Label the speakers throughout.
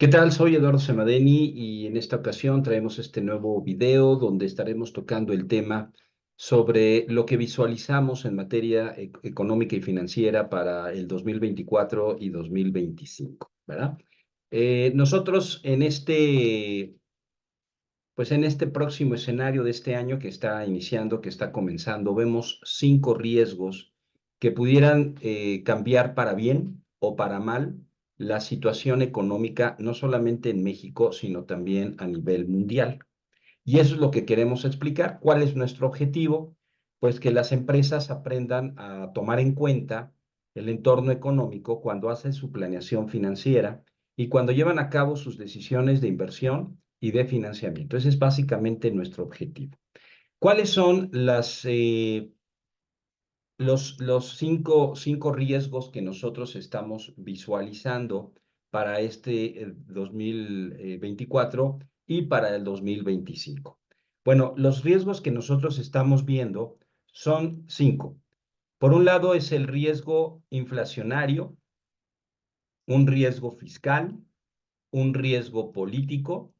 Speaker 1: ¿Qué tal? Soy Eduardo Semadeni y en esta ocasión traemos este nuevo video donde estaremos tocando el tema sobre lo que visualizamos en materia económica y financiera para el 2024 y 2025, ¿verdad? Nosotros en este próximo escenario de este año que está iniciando, que está comenzando, vemos 5 riesgos que pudieran cambiar para bien o para mal la situación económica, no solamente en México, sino también a nivel mundial. Y eso es lo que queremos explicar. ¿Cuál es nuestro objetivo? Pues que las empresas aprendan a tomar en cuenta el entorno económico cuando hacen su planeación financiera y cuando llevan a cabo sus decisiones de inversión y de financiamiento. Ese es básicamente nuestro objetivo. ¿Cuáles son los cinco riesgos que nosotros estamos visualizando para este 2024 y para el 2025? Bueno, los riesgos que nosotros estamos viendo son 5. Por un lado es el riesgo inflacionario, un riesgo fiscal, un riesgo político,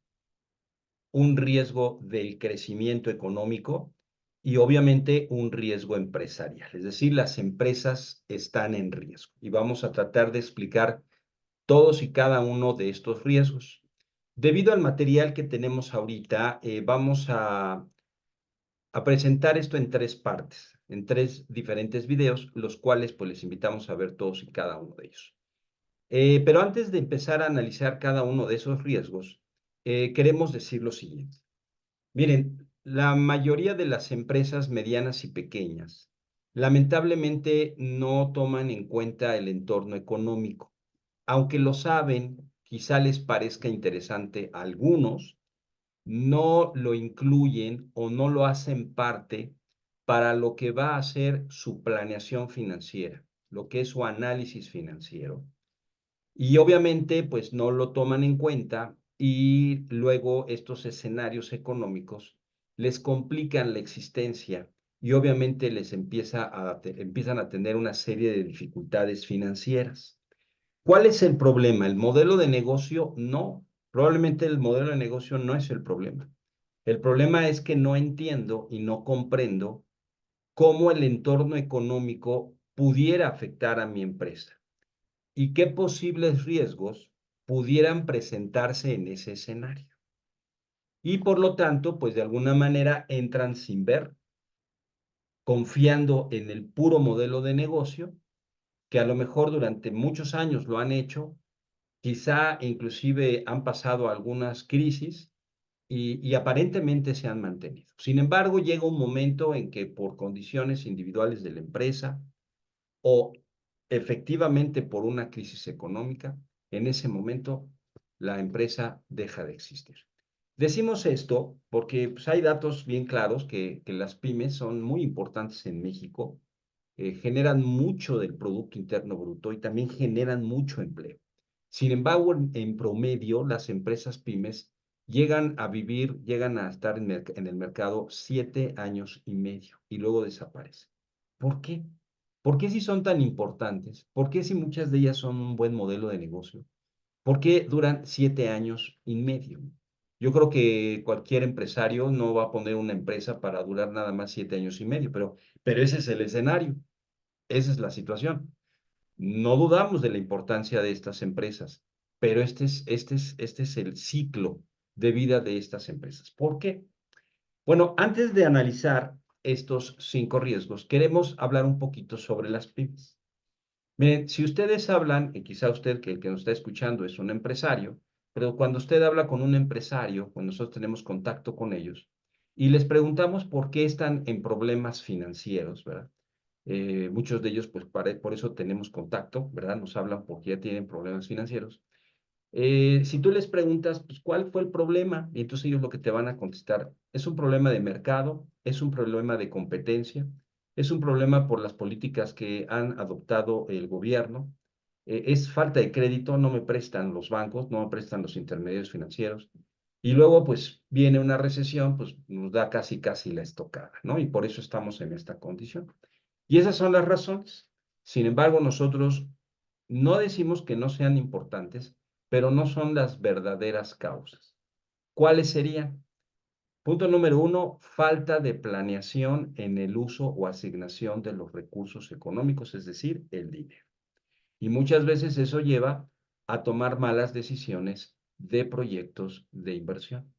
Speaker 1: un riesgo del crecimiento económico y obviamente un riesgo empresarial. Es decir, las empresas están en riesgo y vamos a tratar de explicar todos y cada uno de estos riesgos. Debido al material que tenemos ahorita, vamos a presentar esto en 3 partes, en 3 diferentes videos, los cuales pues les invitamos a ver todos y cada uno de ellos. Pero antes de empezar a analizar cada uno de esos riesgos, queremos decir lo siguiente. Miren, la mayoría de las empresas medianas y pequeñas lamentablemente no toman en cuenta el entorno económico. Aunque lo saben, quizá les parezca interesante a algunos, no lo incluyen o no lo hacen parte para lo que va a ser su planeación financiera, lo que es su análisis financiero. Y obviamente, pues no lo toman en cuenta y luego estos escenarios económicos les complican la existencia y obviamente empiezan a tener una serie de dificultades financieras. ¿Cuál es el problema? ¿El modelo de negocio? No, probablemente el modelo de negocio no es el problema. El problema es que no entiendo y no comprendo cómo el entorno económico pudiera afectar a mi empresa y qué posibles riesgos pudieran presentarse en ese escenario. Y por lo tanto, pues de alguna manera entran sin ver, confiando en el puro modelo de negocio, que a lo mejor durante muchos años lo han hecho, quizá inclusive han pasado algunas crisis y aparentemente se han mantenido. Sin embargo, llega un momento en que por condiciones individuales de la empresa o efectivamente por una crisis económica, en ese momento la empresa deja de existir. Decimos esto porque pues, hay datos bien claros que las pymes son muy importantes en México, generan mucho del Producto Interno Bruto y también generan mucho empleo. Sin embargo, en promedio, las empresas pymes llegan a estar en el mercado 7 años y medio y luego desaparecen. ¿Por qué? ¿Por qué si son tan importantes? ¿Por qué si muchas de ellas son un buen modelo de negocio? ¿Por qué duran 7 años y medio? Yo creo que cualquier empresario no va a poner una empresa para durar nada más 7 años y medio, pero ese es el escenario, esa es la situación. No dudamos de la importancia de estas empresas, pero este es el ciclo de vida de estas empresas. ¿Por qué? Bueno, antes de analizar estos 5 riesgos, queremos hablar un poquito sobre las pymes. Miren, si ustedes hablan, y quizá usted que el que nos está escuchando es un empresario, pero cuando usted habla con un empresario, cuando nosotros tenemos contacto con ellos, y les preguntamos por qué están en problemas financieros, ¿verdad? Muchos de ellos, pues por eso tenemos contacto, ¿verdad? Nos hablan porque ya tienen problemas financieros. Si tú les preguntas, pues, ¿cuál fue el problema? Y entonces ellos lo que te van a contestar, es un problema de mercado, es un problema de competencia, es un problema por las políticas que han adoptado el gobierno, es falta de crédito, no me prestan los bancos, no me prestan los intermediarios financieros. Y luego, pues, viene una recesión, pues nos da casi, casi la estocada, ¿no? Y por eso estamos en esta condición. Y esas son las razones. Sin embargo, nosotros no decimos que no sean importantes, pero no son las verdaderas causas. ¿Cuáles serían? Punto número uno, falta de planeación en el uso o asignación de los recursos económicos, es decir, el dinero. Y muchas veces eso lleva a tomar malas decisiones de proyectos de inversión,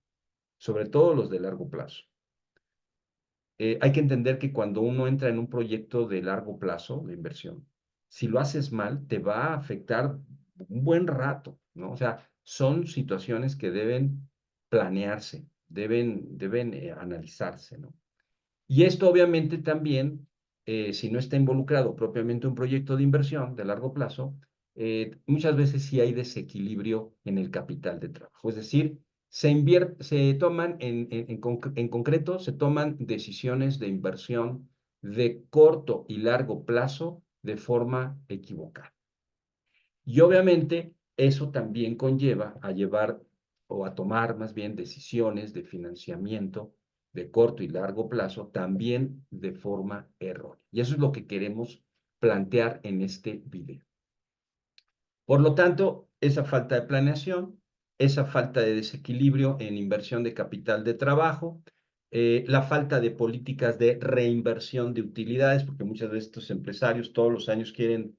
Speaker 1: sobre todo los de largo plazo. Hay que entender que cuando uno entra en un proyecto de largo plazo de inversión, si lo haces mal, te va a afectar un buen rato, ¿no? O sea, son situaciones que deben planearse, deben analizarse, ¿no? Y esto obviamente también, si no está involucrado propiamente un proyecto de inversión de largo plazo, muchas veces sí hay desequilibrio en el capital de trabajo. Es decir, se toman, en concreto, se toman decisiones de inversión de corto y largo plazo de forma equivocada. Y obviamente eso también conlleva a llevar o a tomar más bien decisiones de financiamiento de corto y largo plazo también de forma errónea. Y eso es lo que queremos plantear en este video. Por lo tanto, esa falta de planeación, esa falta de desequilibrio en inversión de capital de trabajo, la falta de políticas de reinversión de utilidades, porque muchas veces estos empresarios todos los años quieren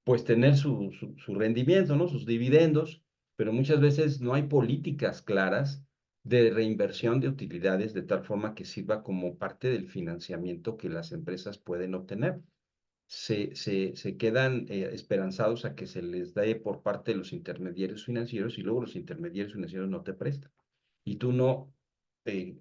Speaker 1: pues tener su rendimiento, ¿no? Sus dividendos, pero muchas veces no hay políticas claras de reinversión de utilidades de tal forma que sirva como parte del financiamiento que las empresas pueden obtener. Se quedan esperanzados a que se les dé por parte de los intermediarios financieros y luego los intermediarios financieros no te prestan. Y tú no eh,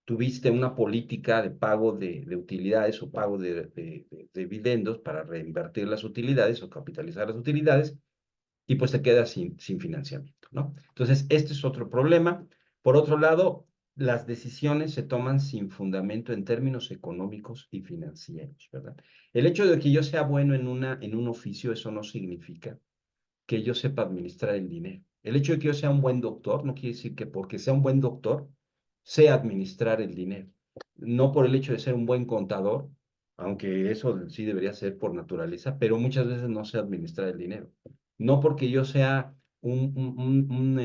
Speaker 1: tuviste una política de pago de utilidades o pago de dividendos para reinvertir las utilidades o capitalizar las utilidades y pues te quedas sin financiamiento, ¿no? Entonces, este es otro problema. Por otro lado, las decisiones se toman sin fundamento en términos económicos y financieros, ¿verdad? El hecho de que yo sea bueno en un oficio, eso no significa que yo sepa administrar el dinero. El hecho de que yo sea un buen doctor no quiere decir que porque sea un buen doctor, sé administrar el dinero. No por el hecho de ser un buen contador, aunque eso sí debería ser por naturaleza, pero muchas veces no sé administrar el dinero. No porque yo sea un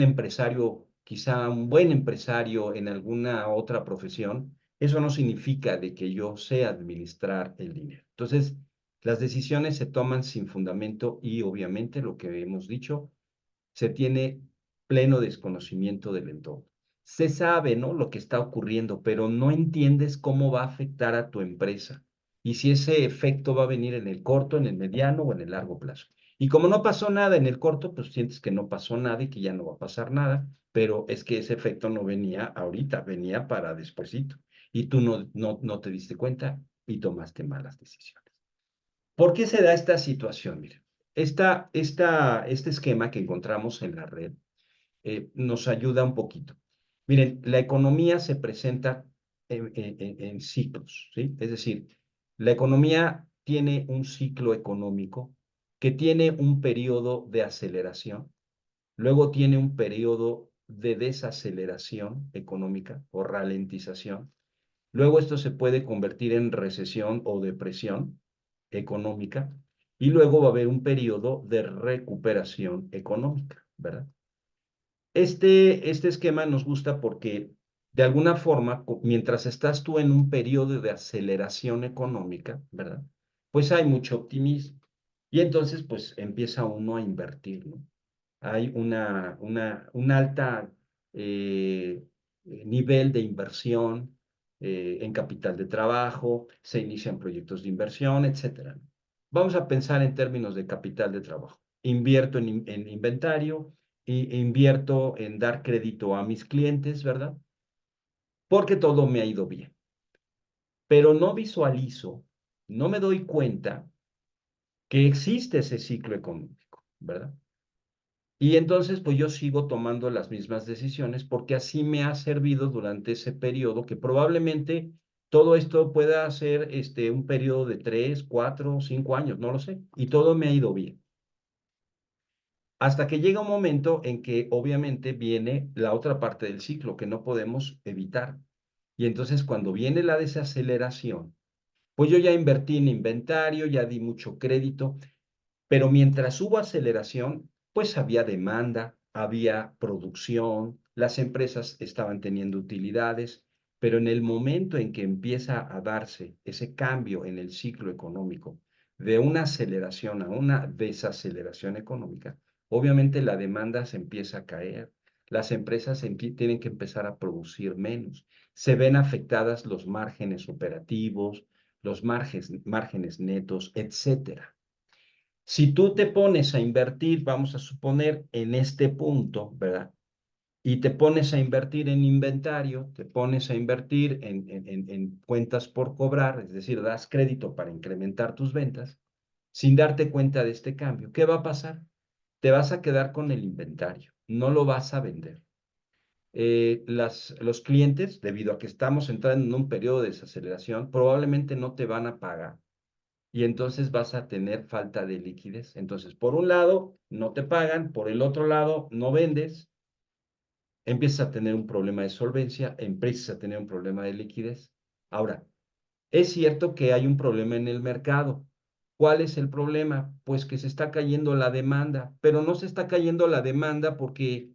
Speaker 1: empresario, quizá un buen empresario en alguna otra profesión, eso no significa de que yo sé administrar el dinero. Entonces, las decisiones se toman sin fundamento y obviamente lo que hemos dicho, se tiene pleno desconocimiento del entorno. Se sabe, ¿no? Lo que está ocurriendo, pero no entiendes cómo va a afectar a tu empresa y si ese efecto va a venir en el corto, en el mediano o en el largo plazo. Y como no pasó nada en el corto, pues sientes que no pasó nada y que ya no va a pasar nada, pero es que ese efecto no venía ahorita, venía para despuesito. Y tú no te diste cuenta y tomaste malas decisiones. ¿Por qué se da esta situación? Miren, este esquema que encontramos en la red nos ayuda un poquito. Miren, la economía se presenta en ciclos, ¿sí? Es decir, la economía tiene un ciclo económico que tiene un periodo de aceleración, luego tiene un periodo de desaceleración económica o ralentización. Luego esto se puede convertir en recesión o depresión económica y luego va a haber un periodo de recuperación económica, ¿verdad? Este esquema nos gusta porque de alguna forma, mientras estás tú en un periodo de aceleración económica, ¿verdad? Pues hay mucho optimismo y entonces pues empieza uno a invertir, ¿no? Hay un alta nivel de inversión en capital de trabajo, se inician proyectos de inversión, etcétera. Vamos a pensar en términos de capital de trabajo. Invierto en inventario, invierto en dar crédito a mis clientes, ¿verdad? Porque todo me ha ido bien. Pero no visualizo, no me doy cuenta que existe ese ciclo económico, ¿verdad? Y entonces, pues yo sigo tomando las mismas decisiones porque así me ha servido durante ese periodo que probablemente todo esto pueda ser un periodo de 3, 4, 5 años, no lo sé. Y todo me ha ido bien. Hasta que llega un momento en que obviamente viene la otra parte del ciclo que no podemos evitar. Y entonces cuando viene la desaceleración, pues yo ya invertí en inventario, ya di mucho crédito, pero mientras hubo aceleración, pues había demanda, había producción, las empresas estaban teniendo utilidades, pero en el momento en que empieza a darse ese cambio en el ciclo económico, de una aceleración a una desaceleración económica, obviamente la demanda se empieza a caer, las empresas tienen que empezar a producir menos, se ven afectadas los márgenes operativos, los márgenes netos, etcétera. Si tú te pones a invertir, vamos a suponer en este punto, ¿verdad? Y te pones a invertir en inventario, te pones a invertir en cuentas por cobrar, es decir, das crédito para incrementar tus ventas, sin darte cuenta de este cambio, ¿qué va a pasar? Te vas a quedar con el inventario, no lo vas a vender. Los clientes, debido a que estamos entrando en un periodo de desaceleración, probablemente no te van a pagar y entonces vas a tener falta de liquidez. Entonces, por un lado, no te pagan, por el otro lado, no vendes, empiezas a tener un problema de solvencia, empiezas a tener un problema de liquidez. Ahora, es cierto que hay un problema en el mercado. ¿Cuál es el problema? Pues que se está cayendo la demanda, pero no se está cayendo la demanda porque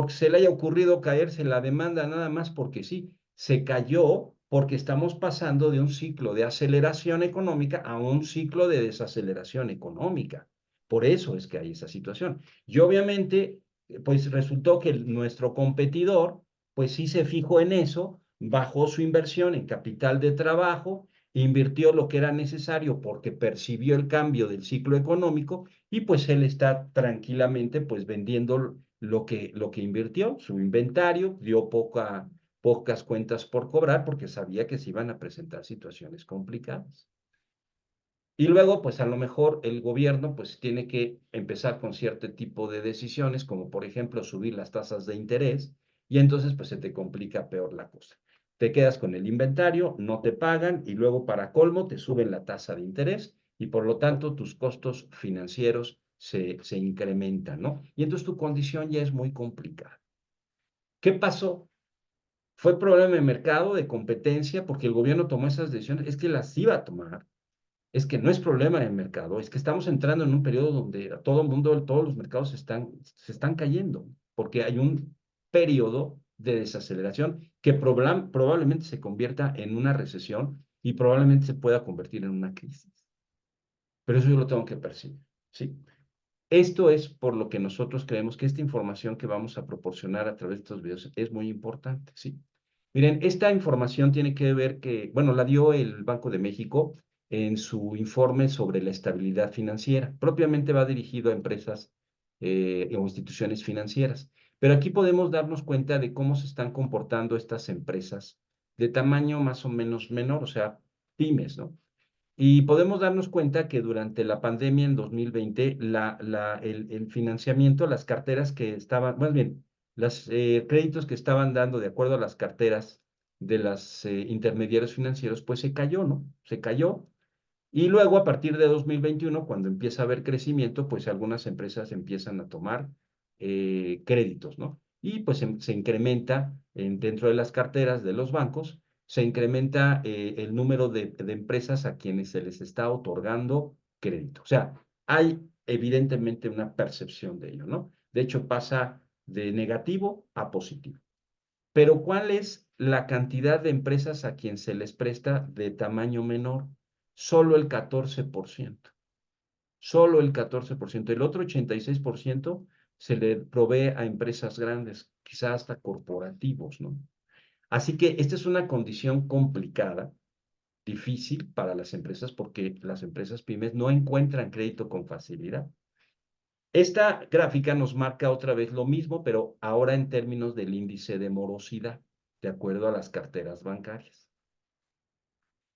Speaker 1: se le haya ocurrido caerse la demanda nada más porque sí. Se cayó porque estamos pasando de un ciclo de aceleración económica a un ciclo de desaceleración económica. Por eso es que hay esa situación. Y obviamente, pues resultó que nuestro competidor, pues sí se fijó en eso, bajó su inversión en capital de trabajo, invirtió lo que era necesario porque percibió el cambio del ciclo económico y pues él está tranquilamente pues vendiendo lo que invirtió, su inventario, dio pocas cuentas por cobrar porque sabía que se iban a presentar situaciones complicadas. Y luego, pues a lo mejor el gobierno pues tiene que empezar con cierto tipo de decisiones, como por ejemplo subir las tasas de interés, y entonces pues se te complica peor la cosa. Te quedas con el inventario, no te pagan y luego para colmo te suben la tasa de interés y por lo tanto tus costos financieros se incrementan, ¿no? Y entonces tu condición ya es muy complicada. ¿Qué pasó? ¿Fue problema de mercado, de competencia, porque el gobierno tomó esas decisiones? Es que las iba a tomar, es que no es problema del mercado, es que estamos entrando en un periodo donde a todo el mundo, todos los mercados se están cayendo, porque hay un periodo de desaceleración que probablemente se convierta en una recesión y probablemente se pueda convertir en una crisis. Pero eso yo lo tengo que percibir, ¿sí? Esto es por lo que nosotros creemos que esta información que vamos a proporcionar a través de estos videos es muy importante, ¿sí? Miren, esta información tiene que ver que, bueno, la dio el Banco de México en su informe sobre la estabilidad financiera. Propiamente va dirigido a empresas o instituciones financieras. Pero aquí podemos darnos cuenta de cómo se están comportando estas empresas de tamaño más o menos menor, o sea, pymes, ¿no? Y podemos darnos cuenta que durante la pandemia en 2020, el financiamiento, las carteras que estaban, más bien, los créditos que estaban dando de acuerdo a las carteras de los intermediarios financieros, pues se cayó, ¿no? Se cayó. Y luego, a partir de 2021, cuando empieza a haber crecimiento, pues algunas empresas empiezan a tomar créditos, ¿no? Y pues se incrementa dentro de las carteras de los bancos, se incrementa el número de empresas a quienes se les está otorgando crédito. O sea, hay evidentemente una percepción de ello, ¿no? De hecho, pasa de negativo a positivo. Pero ¿cuál es la cantidad de empresas a quien se les presta de tamaño menor? Solo el 14%. Solo el 14%. El otro 86% se le provee a empresas grandes, quizás hasta corporativos, ¿no? Así que esta es una condición complicada, difícil para las empresas porque las empresas pymes no encuentran crédito con facilidad. Esta gráfica nos marca otra vez lo mismo, pero ahora en términos del índice de morosidad, de acuerdo a las carteras bancarias.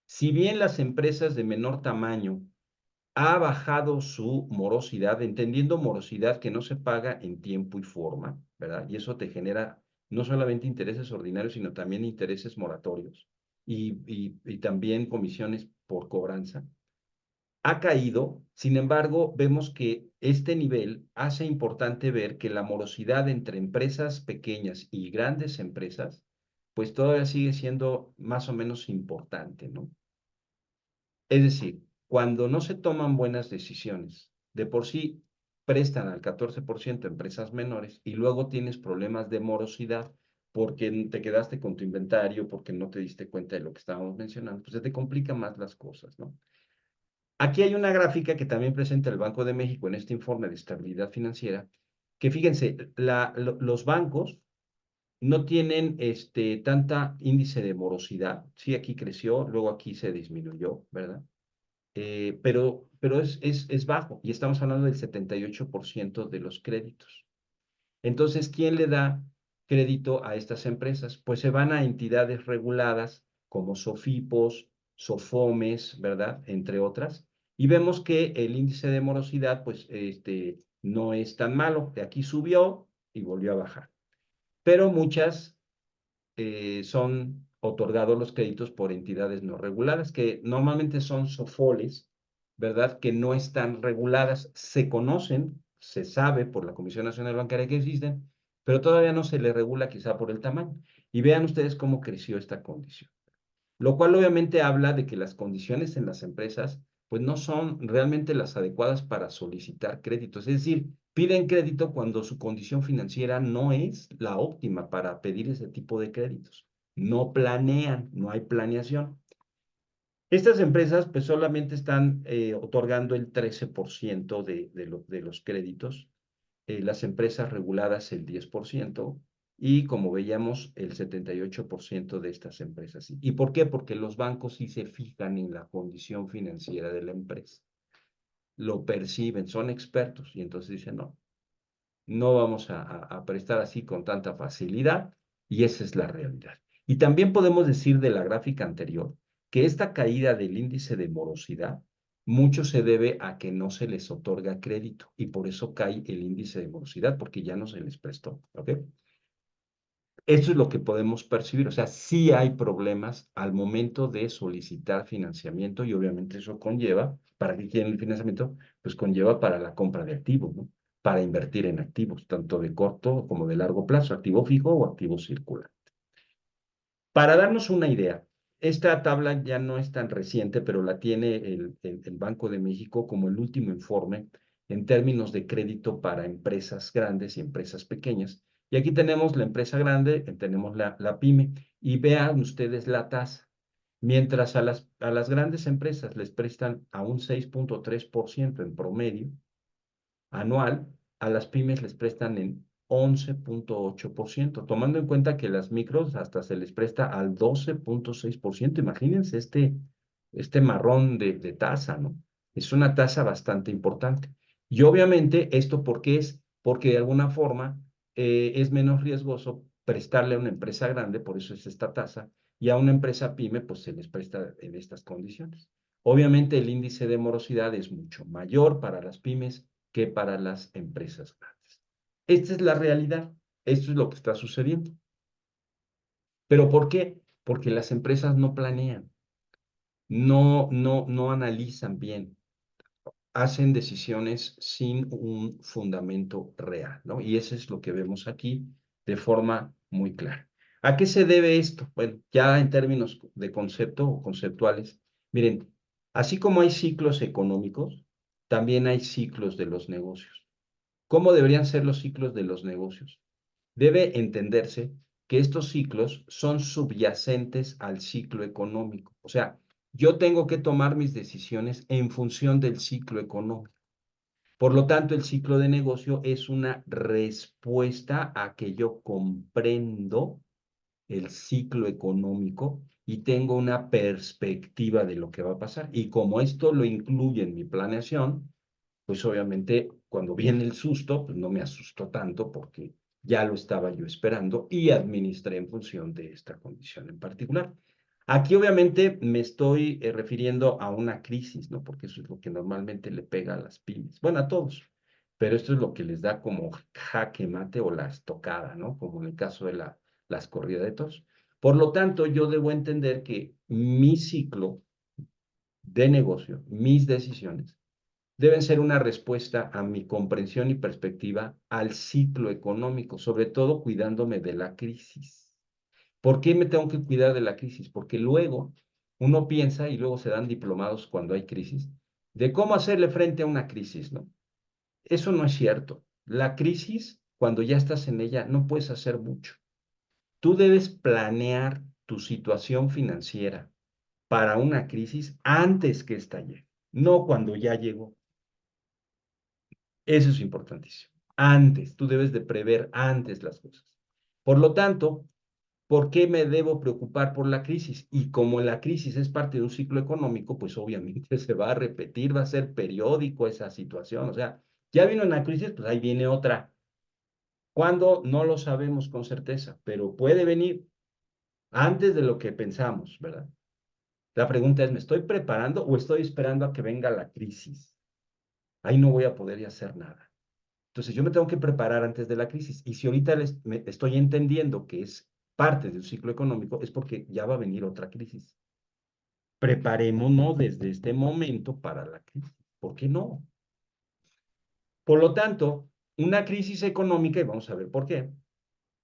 Speaker 1: Si bien las empresas de menor tamaño ha bajado su morosidad, entendiendo morosidad que no se paga en tiempo y forma, ¿verdad? Y eso te genera no solamente intereses ordinarios, sino también intereses moratorios y también comisiones por cobranza. Ha caído, sin embargo, vemos que este nivel hace importante ver que la morosidad entre empresas pequeñas y grandes empresas, pues todavía sigue siendo más o menos importante, ¿no? Es decir, cuando no se toman buenas decisiones, de por sí prestan al 14% a empresas menores y luego tienes problemas de morosidad porque te quedaste con tu inventario, porque no te diste cuenta de lo que estábamos mencionando, pues se te complican más las cosas, ¿no? Aquí hay una gráfica que también presenta el Banco de México en este informe de estabilidad financiera, que fíjense, los bancos no tienen tanta índice de morosidad. Sí, aquí creció, luego aquí se disminuyó, ¿verdad? Pero es bajo y estamos hablando del 78% de los créditos. Entonces, ¿quién le da crédito a estas empresas? Pues se van a entidades reguladas como Sofipos, Sofomes, ¿verdad? Entre otras. Y vemos que el índice de morosidad, pues, no es tan malo. De aquí subió y volvió a bajar. Pero muchas son otorgados los créditos por entidades no reguladas, que normalmente son SOFOLES, ¿verdad? Que no están reguladas, se conocen, se sabe por la Comisión Nacional Bancaria que existen, pero todavía no se le regula quizá por el tamaño. Y vean ustedes cómo creció esta condición. Lo cual obviamente habla de que las condiciones en las empresas pues no son realmente las adecuadas para solicitar créditos. Es decir, piden crédito cuando su condición financiera no es la óptima para pedir ese tipo de créditos. No planean, no hay planeación. Estas empresas pues solamente están otorgando el 13% de los créditos, las empresas reguladas el 10% y como veíamos el 78% de estas empresas. ¿Y por qué? Porque los bancos sí se fijan en la condición financiera de la empresa, lo perciben, son expertos y entonces dicen no, no vamos a prestar así con tanta facilidad y esa es la realidad. Y también podemos decir de la gráfica anterior que esta caída del índice de morosidad mucho se debe a que no se les otorga crédito y por eso cae el índice de morosidad porque ya no se les prestó, ¿ok? Eso es lo que podemos percibir, o sea, sí hay problemas al momento de solicitar financiamiento y obviamente eso conlleva, ¿para qué quieren el financiamiento? Pues conlleva para la compra de activos, ¿no? Para invertir en activos, tanto de corto como de largo plazo, activo fijo o activo circular. Para darnos una idea, esta tabla ya no es tan reciente, pero la tiene el Banco de México como el último informe en términos de crédito para empresas grandes y empresas pequeñas. Y aquí tenemos la empresa grande, tenemos la pyme, y vean ustedes la tasa. Mientras a las grandes empresas les prestan a un 6.3% en promedio anual, a las pymes les prestan en 11.8%, tomando en cuenta que las micros hasta se les presta al 12.6%. Imagínense este marrón de tasa, ¿no? Es una tasa bastante importante. Y obviamente, ¿esto por qué es? Porque de alguna forma es menos riesgoso prestarle a una empresa grande, por eso es esta tasa, y a una empresa pyme, pues se les presta en estas condiciones. Obviamente, el índice de morosidad es mucho mayor para las pymes que para las empresas grandes. Esta es la realidad. Esto es lo que está sucediendo. ¿Pero por qué? Porque las empresas no planean, no analizan bien, hacen decisiones sin un fundamento real, ¿no? Y eso es lo que vemos aquí de forma muy clara. ¿A qué se debe esto? Bueno, ya en términos de concepto o conceptuales, miren, así como hay ciclos económicos, también hay ciclos de los negocios. ¿Cómo deberían ser los ciclos de los negocios? Debe entenderse que estos ciclos son subyacentes al ciclo económico. O sea, yo tengo que tomar mis decisiones en función del ciclo económico. Por lo tanto, el ciclo de negocio es una respuesta a que yo comprendo el ciclo económico y tengo una perspectiva de lo que va a pasar. Y como esto lo incluye en mi planeación, pues obviamente cuando viene el susto, pues no me asustó tanto porque ya lo estaba yo esperando y administré en función de esta condición en particular. Aquí obviamente me estoy refiriendo a una crisis, ¿no? Porque eso es lo que normalmente le pega a las pymes, bueno, a todos, pero esto es lo que les da como jaque mate o la estocada, ¿no? Como en el caso de las corridas de toros. Por lo tanto, yo debo entender que mi ciclo de negocio, mis decisiones, deben ser una respuesta a mi comprensión y perspectiva al ciclo económico, sobre todo cuidándome de la crisis. ¿Por qué me tengo que cuidar de la crisis? Porque luego uno piensa, y luego se dan diplomados cuando hay crisis, de cómo hacerle frente a una crisis, ¿no? Eso no es cierto. La crisis, cuando ya estás en ella, no puedes hacer mucho. Tú debes planear tu situación financiera para una crisis antes que estalle, no cuando ya llegó. Eso es importantísimo. Antes, tú debes de prever antes las cosas. Por lo tanto, ¿por qué me debo preocupar por la crisis? Y como la crisis es parte de un ciclo económico, pues obviamente se va a repetir, va a ser periódico esa situación. O sea, ya vino una crisis, pues ahí viene otra. ¿Cuándo? No lo sabemos con certeza, pero puede venir antes de lo que pensamos, ¿verdad? La pregunta es, ¿me estoy preparando o estoy esperando a que venga la crisis? Ahí no voy a poder hacer nada. Entonces yo me tengo que preparar antes de la crisis. Y si ahorita me estoy entendiendo que es parte de un ciclo económico, es porque ya va a venir otra crisis. Preparémonos desde este momento para la crisis. ¿Por qué no? Por lo tanto, una crisis económica, y vamos a ver por qué,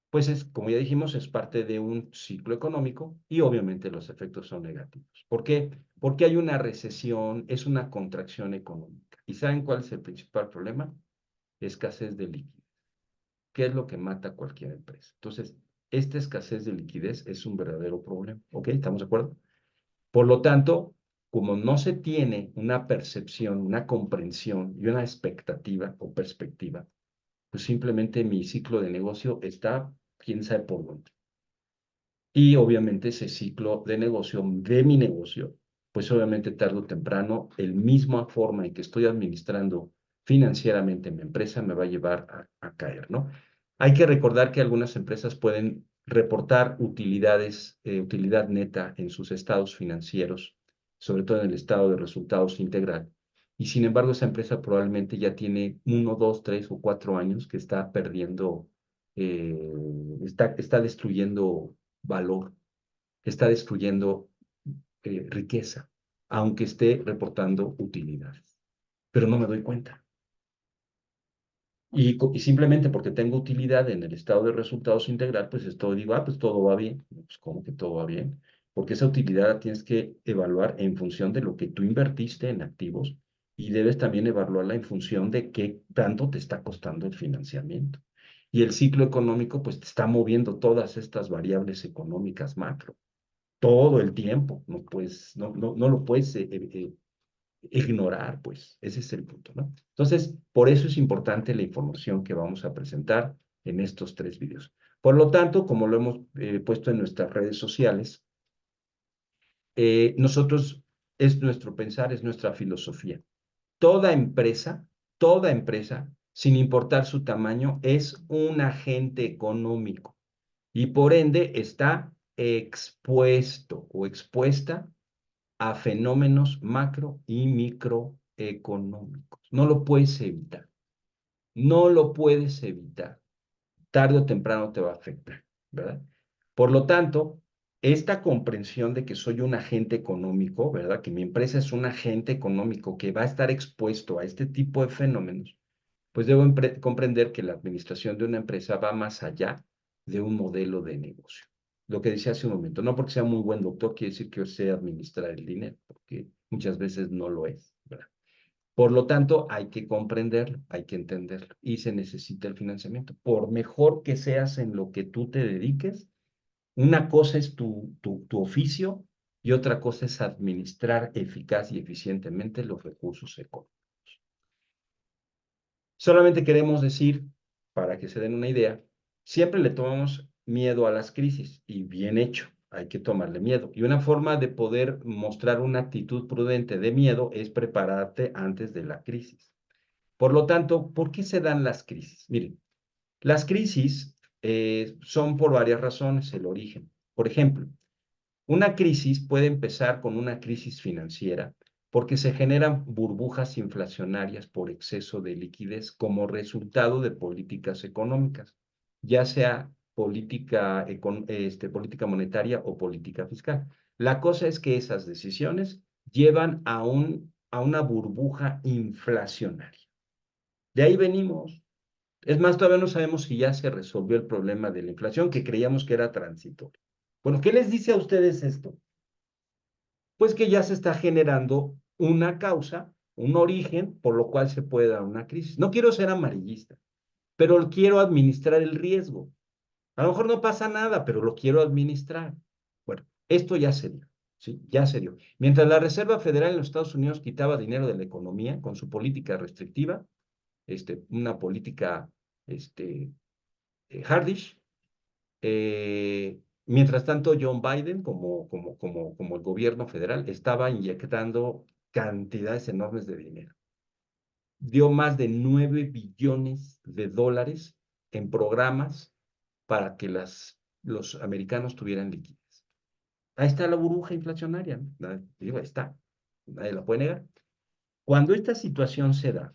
Speaker 1: pues es, como ya dijimos, es parte de un ciclo económico y obviamente los efectos son negativos. ¿Por qué? Porque hay una recesión, es una contracción económica. ¿Y saben cuál es el principal problema? Escasez de liquidez. ¿Qué es lo que mata a cualquier empresa? Entonces, esta escasez de liquidez es un verdadero problema. ¿Ok? ¿Estamos de acuerdo? Por lo tanto, como no se tiene una percepción, una comprensión y una expectativa o perspectiva, pues simplemente mi ciclo de negocio está quién sabe por dónde. Y obviamente ese ciclo de negocio, de mi negocio, pues obviamente tarde o temprano, el misma forma en que estoy administrando financieramente mi empresa me va a llevar a caer, ¿no? Hay que recordar que algunas empresas pueden reportar utilidades, utilidad neta en sus estados financieros, sobre todo en el estado de resultados integral. Y sin embargo, esa empresa probablemente ya tiene 1, 2, 3 o 4 años que está perdiendo, está destruyendo valor, está destruyendo riqueza, aunque esté reportando utilidades. Pero no me doy cuenta. Y simplemente porque tengo utilidad en el estado de resultados integral, pues esto digo, pues todo va bien. Pues, ¿cómo que todo va bien? Porque esa utilidad la tienes que evaluar en función de lo que tú invertiste en activos y debes también evaluarla en función de qué tanto te está costando el financiamiento. Y el ciclo económico, pues te está moviendo todas estas variables económicas macro todo el tiempo. No puedes, no lo puedes ignorar, pues. Ese es el punto, ¿no? Entonces, por eso es importante la información que vamos a presentar en estos 3 videos. Por lo tanto, como lo hemos puesto en nuestras redes sociales, nosotros, es nuestro pensar, es nuestra filosofía. Toda empresa, sin importar su tamaño, es un agente económico y por ende está expuesto o expuesta a fenómenos macro y microeconómicos. No lo puedes evitar. No lo puedes evitar. Tarde o temprano te va a afectar, ¿verdad? Por lo tanto, esta comprensión de que soy un agente económico, ¿verdad? Que mi empresa es un agente económico que va a estar expuesto a este tipo de fenómenos, pues debo comprender que la administración de una empresa va más allá de un modelo de negocio. Lo que decía hace un momento, no porque sea muy buen doctor quiere decir que yo sé administrar el dinero, porque muchas veces no lo es, ¿verdad? Por lo tanto, hay que comprenderlo, hay que entenderlo y se necesita el financiamiento. Por mejor que seas en lo que tú te dediques, una cosa es tu oficio y otra cosa es administrar eficaz y eficientemente los recursos económicos. Solamente queremos decir, para que se den una idea, siempre le tomamos miedo a las crisis y bien hecho, hay que tomarle miedo. Y una forma de poder mostrar una actitud prudente de miedo es prepararte antes de la crisis. Por lo tanto, ¿por qué se dan las crisis? Miren, las crisis son por varias razones el origen. Por ejemplo, una crisis puede empezar con una crisis financiera porque se generan burbujas inflacionarias por exceso de liquidez como resultado de políticas económicas, ya sea política monetaria o política fiscal. La cosa es que esas decisiones llevan a una burbuja inflacionaria. De ahí venimos. Es más, todavía no sabemos si ya se resolvió el problema de la inflación, que creíamos que era transitorio. Bueno, ¿qué les dice a ustedes esto? Pues que ya se está generando una causa un origen por lo cual se puede dar una crisis. No quiero ser amarillista, pero quiero administrar el riesgo. A lo mejor no pasa nada, pero lo quiero administrar. Bueno, esto ya se dio, ¿sí? Ya se dio. Mientras la Reserva Federal en los Estados Unidos quitaba dinero de la economía con su política restrictiva, una política hardish, mientras tanto John Biden, como el gobierno federal, estaba inyectando cantidades enormes de dinero. Dio más de 9 billones de dólares en programas para que los americanos tuvieran liquidez. Ahí está la burbuja inflacionaria, ¿no? Digo, ahí está, nadie la puede negar. Cuando esta situación se da,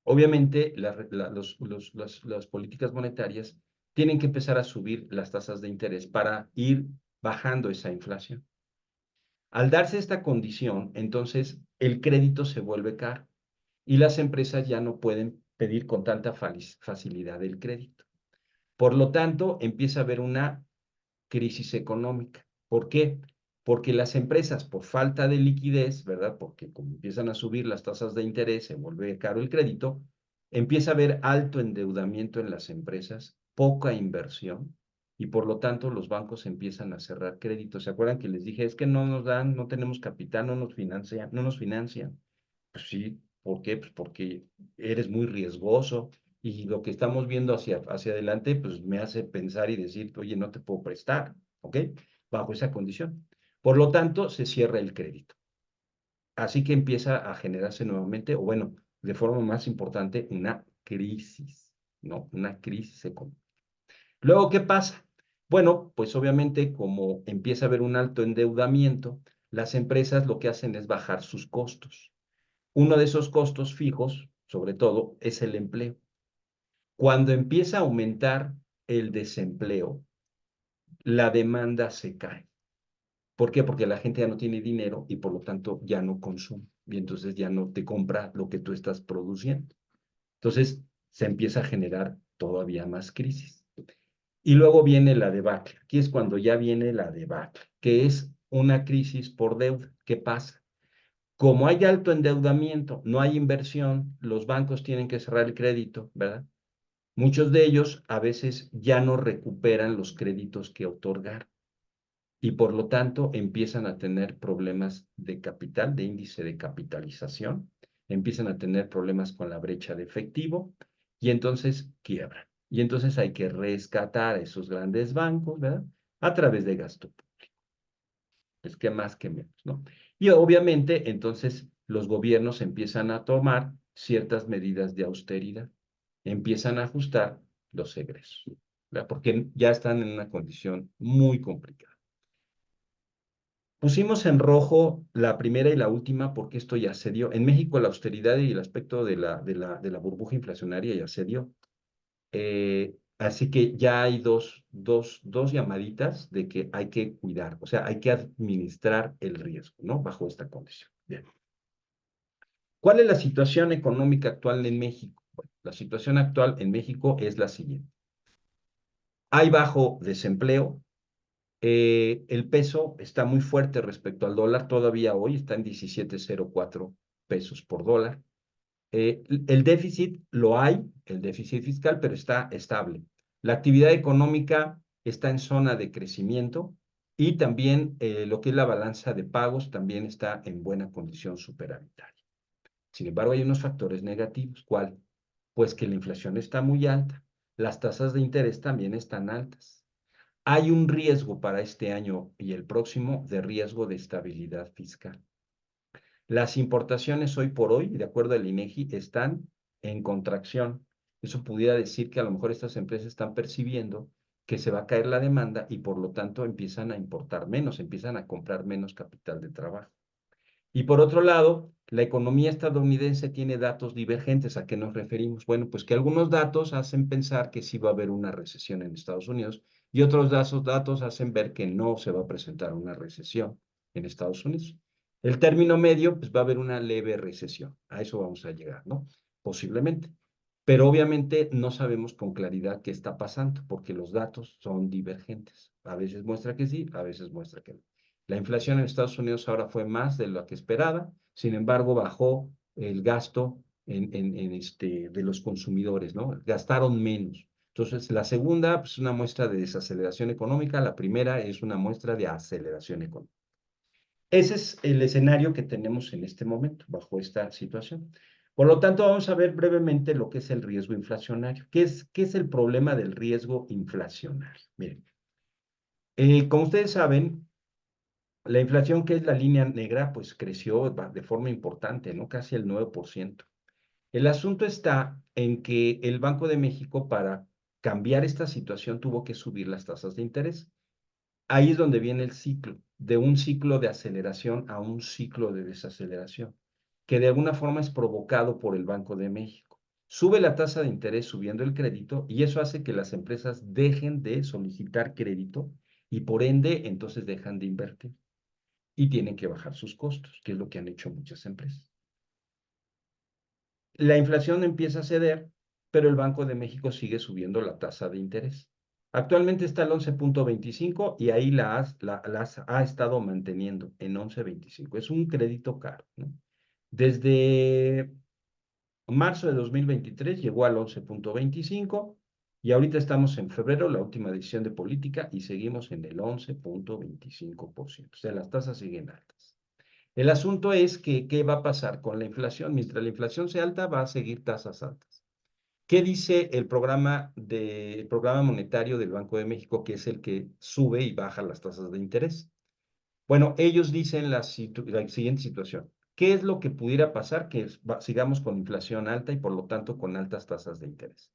Speaker 1: obviamente las políticas monetarias tienen que empezar a subir las tasas de interés para ir bajando esa inflación. Al darse esta condición, entonces el crédito se vuelve caro y las empresas ya no pueden pedir con tanta facilidad el crédito. Por lo tanto, empieza a haber una crisis económica. ¿Por qué? Porque las empresas, por falta de liquidez, ¿verdad? Porque como empiezan a subir las tasas de interés, se vuelve caro el crédito, empieza a haber alto endeudamiento en las empresas, poca inversión, y por lo tanto los bancos empiezan a cerrar créditos. ¿Se acuerdan que les dije, es que no nos dan, no tenemos capital, no nos financian? Pues sí, ¿por qué? Pues porque eres muy riesgoso, y lo que estamos viendo hacia adelante, pues me hace pensar y decir, oye, no te puedo prestar, ¿ok? Bajo esa condición. Por lo tanto, se cierra el crédito. Así que empieza a generarse nuevamente, o bueno, de forma más importante, una crisis, ¿no? Una crisis económica. Luego, ¿qué pasa? Bueno, pues obviamente como empieza a haber un alto endeudamiento, las empresas lo que hacen es bajar sus costos. Uno de esos costos fijos, sobre todo, es el empleo. Cuando empieza a aumentar el desempleo, la demanda se cae. ¿Por qué? Porque la gente ya no tiene dinero y por lo tanto ya no consume y entonces ya no te compra lo que tú estás produciendo. Entonces se empieza a generar todavía más crisis. Y luego viene la debacle. Aquí es cuando ya viene la debacle, que es una crisis por deuda. ¿Qué pasa? Como hay alto endeudamiento, no hay inversión, los bancos tienen que cerrar el crédito, ¿verdad? Muchos de ellos a veces ya no recuperan los créditos que otorgaron y por lo tanto empiezan a tener problemas de capital, de índice de capitalización, empiezan a tener problemas con la brecha de efectivo y entonces quiebran. Y entonces hay que rescatar a esos grandes bancos, ¿verdad? A través de gasto público. Es que más que menos, ¿no? Y obviamente entonces los gobiernos empiezan a tomar ciertas medidas de austeridad, empiezan a ajustar los egresos, ¿verdad? Porque ya están en una condición muy complicada. Pusimos en rojo la primera y la última porque esto ya se dio. En México la austeridad y el aspecto de la burbuja inflacionaria ya se dio. Así que ya hay dos llamaditas de que hay que cuidar, o sea, hay que administrar el riesgo, ¿no? Bajo esta condición. Bien. ¿Cuál es la situación económica actual en México? Bueno, la situación actual en México es la siguiente. Hay bajo desempleo, el peso está muy fuerte respecto al dólar, todavía hoy está en 17.04 pesos por dólar. El déficit lo hay, el déficit fiscal, pero está estable. La actividad económica está en zona de crecimiento y también lo que es la balanza de pagos también está en buena condición superavitaria. Sin embargo, hay unos factores negativos. ¿Cuál? Pues que la inflación está muy alta, las tasas de interés también están altas. Hay un riesgo para este año y el próximo de riesgo de estabilidad fiscal. Las importaciones hoy por hoy, de acuerdo al INEGI, están en contracción. Eso pudiera decir que a lo mejor estas empresas están percibiendo que se va a caer la demanda y por lo tanto empiezan a importar menos, empiezan a comprar menos capital de trabajo. Y por otro lado, la economía estadounidense tiene datos divergentes. ¿A qué nos referimos? Bueno, pues que algunos datos hacen pensar que sí va a haber una recesión en Estados Unidos y otros datos hacen ver que no se va a presentar una recesión en Estados Unidos. El término medio, pues va a haber una leve recesión. A eso vamos a llegar, ¿no? Posiblemente. Pero obviamente no sabemos con claridad qué está pasando porque los datos son divergentes. A veces muestra que sí, a veces muestra que no. La inflación en Estados Unidos ahora fue más de lo que esperaba, sin embargo, bajó el gasto de los consumidores, ¿no? Gastaron menos. Entonces, la segunda pues, es una muestra de desaceleración económica, la primera es una muestra de aceleración económica. Ese es el escenario que tenemos en este momento, bajo esta situación. Por lo tanto, vamos a ver brevemente lo que es el riesgo inflacionario. ¿Qué es el problema del riesgo inflacionario? Miren, como ustedes saben, la inflación, que es la línea negra, pues creció de forma importante, ¿no? Casi el 9%. El asunto está en que el Banco de México, para cambiar esta situación, tuvo que subir las tasas de interés. Ahí es donde viene el ciclo, de un ciclo de aceleración a un ciclo de desaceleración, que de alguna forma es provocado por el Banco de México. Sube la tasa de interés subiendo el crédito y eso hace que las empresas dejen de solicitar crédito y por ende entonces dejan de invertir y tienen que bajar sus costos, que es lo que han hecho muchas empresas. La inflación empieza a ceder, pero el Banco de México sigue subiendo la tasa de interés. Actualmente está al 11.25 y ahí las ha estado manteniendo en 11.25. Es un crédito caro, ¿no? Desde marzo de 2023 llegó al 11.25 y ahorita estamos en febrero, la última decisión de política, y seguimos en el 11.25%. O sea, las tasas siguen altas. El asunto es que, ¿qué va a pasar con la inflación? Mientras la inflación sea alta, va a seguir tasas altas. ¿Qué dice el programa monetario del Banco de México, que es el que sube y baja las tasas de interés? Bueno, ellos dicen la siguiente situación. ¿Qué es lo que pudiera pasar? Que sigamos con inflación alta y por lo tanto con altas tasas de interés.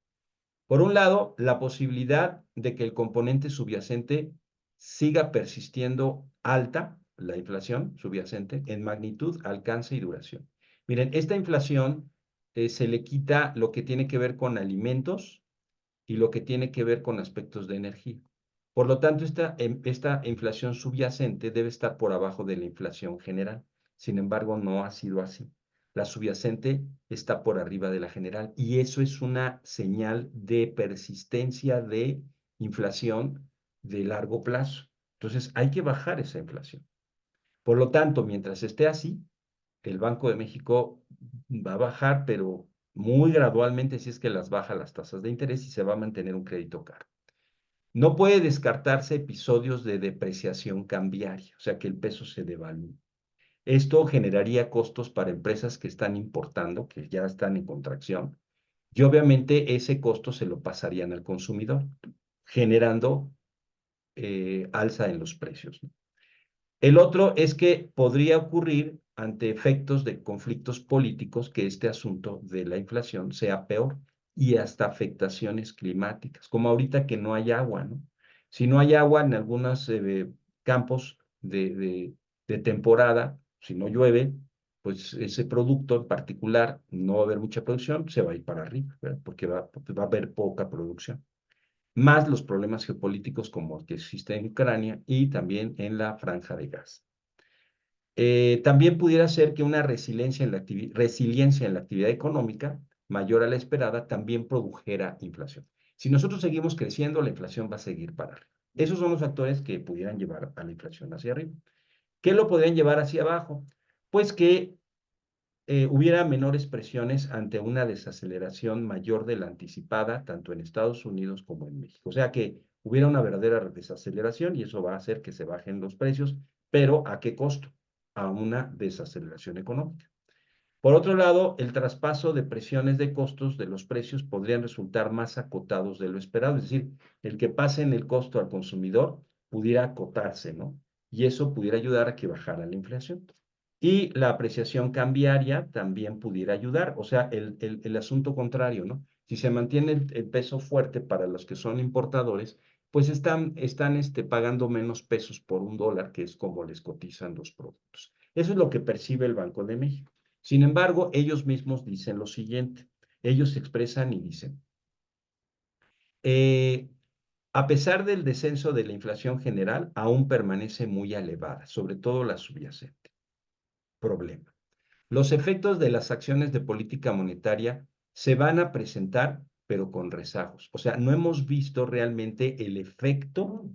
Speaker 1: Por un lado, la posibilidad de que el componente subyacente siga persistiendo alta, la inflación subyacente, en magnitud, alcance y duración. Miren, esta inflación se le quita lo que tiene que ver con alimentos y lo que tiene que ver con aspectos de energía. Por lo tanto, esta inflación subyacente debe estar por abajo de la inflación general. Sin embargo, no ha sido así. La subyacente está por arriba de la general y eso es una señal de persistencia de inflación de largo plazo. Entonces, hay que bajar esa inflación. Por lo tanto, mientras esté así, el Banco de México va a bajar, pero muy gradualmente, si es que las baja las tasas de interés y se va a mantener un crédito caro. No puede descartarse episodios de depreciación cambiaria, o sea, que el peso se devalúe. Esto generaría costos para empresas que están importando, que ya están en contracción, y obviamente ese costo se lo pasarían al consumidor, generando alza en los precios, ¿no? El otro es que podría ocurrir ante efectos de conflictos políticos que este asunto de la inflación sea peor y hasta afectaciones climáticas, como ahorita que no hay agua, ¿no? Si no hay agua en algunos campos de temporada, si no llueve, pues ese producto en particular no va a haber mucha producción, se va a ir para arriba, ¿verdad? Porque va a haber poca producción más los problemas geopolíticos como el que existe en Ucrania y también en la Franja de Gaza. También pudiera ser que una resiliencia en la actividad económica mayor a la esperada también produjera inflación. Si nosotros seguimos creciendo, la inflación va a seguir para arriba. Esos son los factores que pudieran llevar a la inflación hacia arriba. ¿Qué lo podrían llevar hacia abajo? Pues que hubiera menores presiones ante una desaceleración mayor de la anticipada, tanto en Estados Unidos como en México. O sea que hubiera una verdadera desaceleración y eso va a hacer que se bajen los precios, pero ¿a qué costo? A una desaceleración económica. Por otro lado, el traspaso de presiones de costos de los precios podrían resultar más acotados de lo esperado, es decir, el que pase en el costo al consumidor pudiera acotarse, ¿no? Y eso pudiera ayudar a que bajara la inflación. Y la apreciación cambiaria también pudiera ayudar, o sea, el asunto contrario, ¿no? Si se mantiene el peso fuerte para los que son importadores, pues están pagando menos pesos por un dólar, que es como les cotizan los productos. Eso es lo que percibe el Banco de México. Sin embargo, ellos mismos dicen lo siguiente. Ellos se expresan y dicen, eh, a pesar del descenso de la inflación general, aún permanece muy elevada, sobre todo la subyacente. Problema. Los efectos de las acciones de política monetaria se van a presentar, pero con rezagos. O sea, no hemos visto realmente el efecto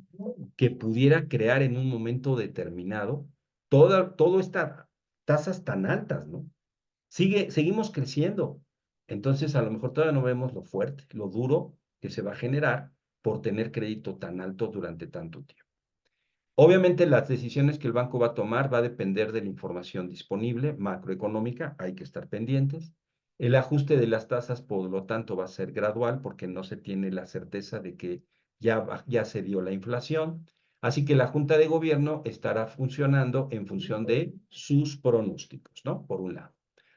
Speaker 1: que pudiera crear en un momento determinado todo esta tasas tan altas, ¿no? Seguimos creciendo. Entonces, a lo mejor todavía no vemos lo fuerte, lo duro que se va a generar por tener crédito tan alto durante tanto tiempo. Obviamente, las decisiones que el banco va a tomar va a depender de la información disponible, macroeconómica, hay que estar pendientes. El ajuste de las tasas, por lo tanto, va a ser gradual porque no se tiene la certeza de que ya se dio la inflación. Así que la Junta de Gobierno estará funcionando en función de sus pronósticos, ¿no? Por un lado.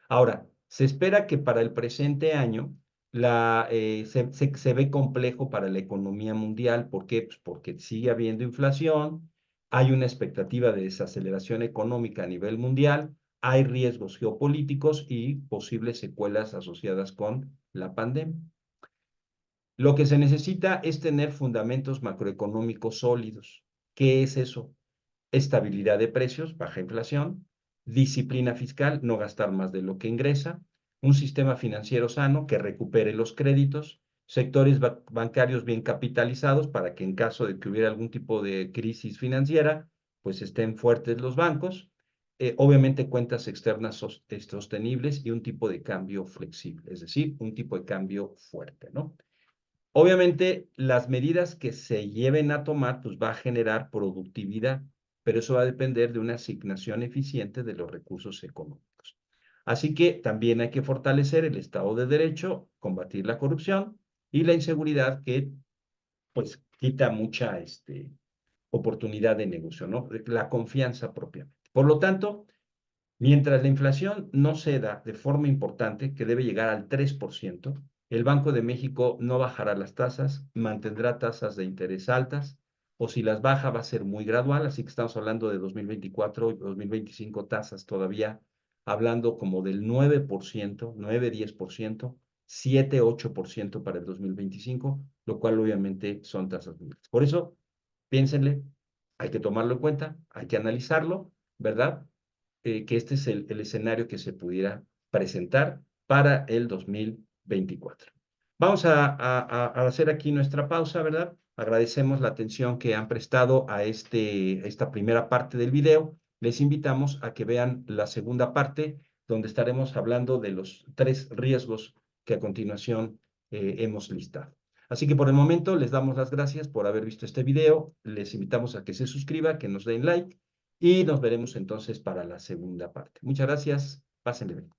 Speaker 1: Ahora, se espera que para el presente año se ve complejo para la economía mundial. ¿Por qué? Pues porque sigue habiendo inflación, hay una expectativa de desaceleración económica a nivel mundial, hay riesgos geopolíticos y posibles secuelas asociadas con la pandemia. Lo que se necesita es tener fundamentos macroeconómicos sólidos. ¿Qué es eso? Estabilidad de precios, baja inflación, disciplina fiscal, no gastar más de lo que ingresa, un sistema financiero sano que recupere los créditos, sectores bancarios bien capitalizados para que en caso de que hubiera algún tipo de crisis financiera, pues estén fuertes los bancos, obviamente cuentas externas sostenibles y un tipo de cambio flexible, es decir, un tipo de cambio fuerte, ¿no? Obviamente, las medidas que se lleven a tomar, pues va a generar productividad, pero eso va a depender de una asignación eficiente de los recursos económicos. Así que también hay que fortalecer el Estado de Derecho, combatir la corrupción y la inseguridad que, pues, quita mucha oportunidad de negocio, ¿no? La confianza propiamente. Por lo tanto, mientras la inflación no ceda de forma importante, que debe llegar al 3%, el Banco de México no bajará las tasas, mantendrá tasas de interés altas, o si las baja va a ser muy gradual, así que estamos hablando de 2024 y 2025 tasas todavía, hablando como del 9%, 9-10%, 7-8% para el 2025, lo cual obviamente son tasas muy altas. Por eso, piénsenle, hay que tomarlo en cuenta, hay que analizarlo, ¿verdad? Que este es el escenario que se pudiera presentar para el 2024. Vamos a hacer aquí nuestra pausa, ¿verdad? Agradecemos la atención que han prestado a esta primera parte del video. Les invitamos a que vean la segunda parte, donde estaremos hablando de los 3 riesgos que a continuación hemos listado. Así que por el momento les damos las gracias por haber visto este video. Les invitamos a que se suscriban, que nos den like y nos veremos entonces para la segunda parte. Muchas gracias. Pásenle bien.